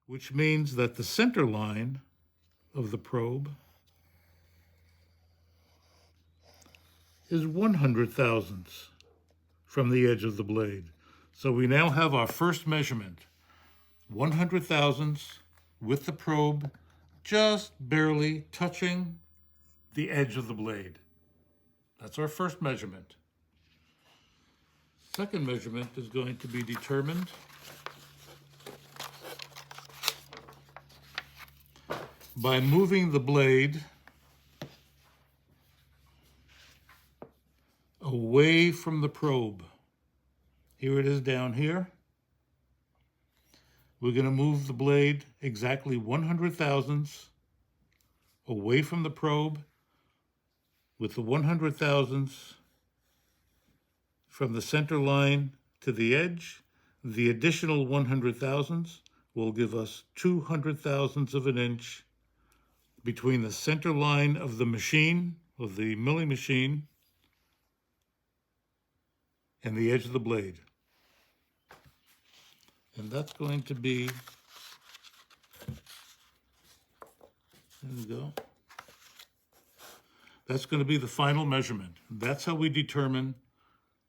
which means that the center line of the probe is 100 thousandths from the edge of the blade. So we now have our first measurement, 100 thousandths with the probe just barely touching the edge of the blade. That's our first measurement. Second measurement is going to be determined by moving the blade away from the probe. Here it is down here. We're going to move the blade exactly 100 thousandths away from the probe, with the 100 thousandths from the center line to the edge. The additional 100 thousandths will give us 200 thousandths of an inch between the center line of the machine, of the milling machine, and the edge of the blade. And that's going to be, there we go. That's going to be the final measurement. That's how we determine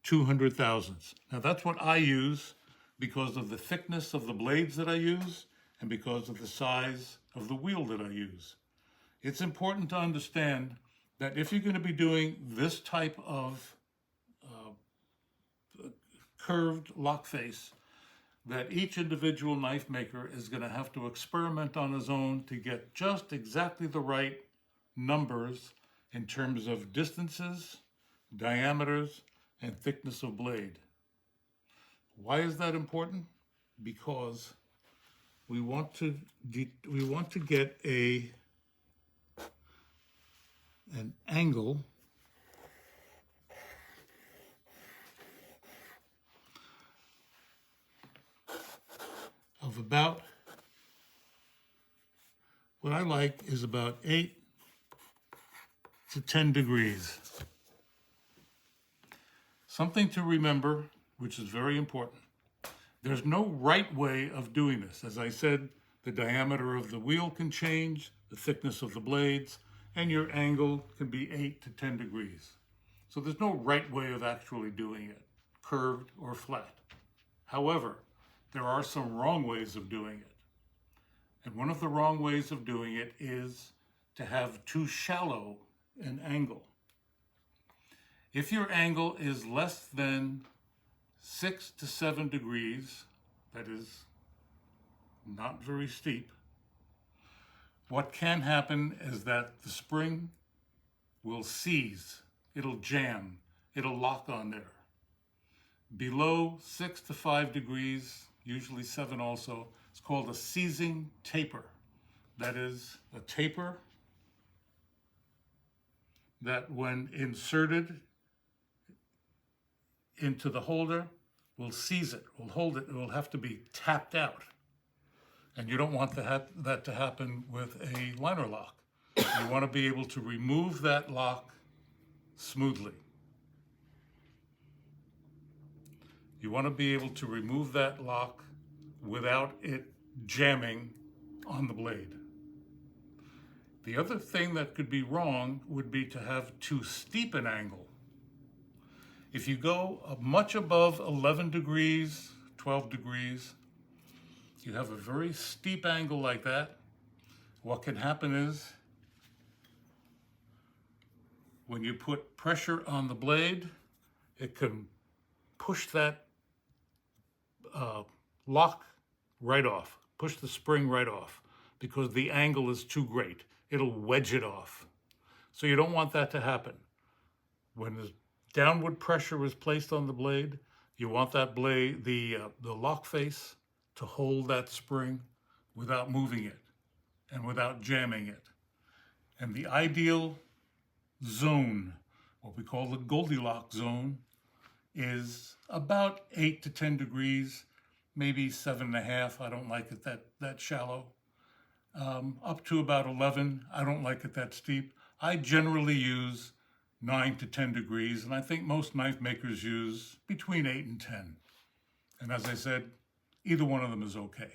200 thousandths. Now that's what I use because of the thickness of the blades that I use and because of the size of the wheel that I use. It's important to understand that if you're going to be doing this type of curved lock face, that each individual knife maker is going to have to experiment on his own to get just exactly the right numbers in terms of distances, diameters, and thickness of blade. Why is that important? Because we want to get an angle of about, what I like is about 8 to 10 degrees. Something to remember, which is very important. There's no right way of doing this. As I said, the diameter of the wheel can change, the thickness of the blades, and your angle can be 8 to 10 degrees. So there's no right way of actually doing it, curved or flat. However, there are some wrong ways of doing it. And one of the wrong ways of doing it is to have too shallow an angle. If your angle is less than 6 to 7 degrees, that is not very steep, what can happen is that the spring will seize, it'll jam, it'll lock on there. Below 6 to 5 degrees, usually 7 also, it's called a seizing taper. That is a taper that when inserted into the holder will seize it, will hold it, it will have to be tapped out. And you don't want that to happen with a liner lock. You want to be able to remove that lock smoothly. You want to be able to remove that lock without it jamming on the blade. The other thing that could be wrong would be to have too steep an angle. If you go much above 11 degrees, 12 degrees, you have a very steep angle like that. What can happen is when you put pressure on the blade, it can push that lock right off, push the spring right off because the angle is too great. It'll wedge it off. So you don't want that to happen. When the downward pressure is placed on the blade, you want that blade, the lock face, to hold that spring without moving it and without jamming it. And the ideal zone, what we call the Goldilocks zone, is about 8 to 10 degrees, maybe 7.5. I don't like it that shallow. Up to about 11. I don't like it that steep. I generally use 9 to 10 degrees, and I think most knife makers use between 8 and 10. And as I said, either one of them is okay.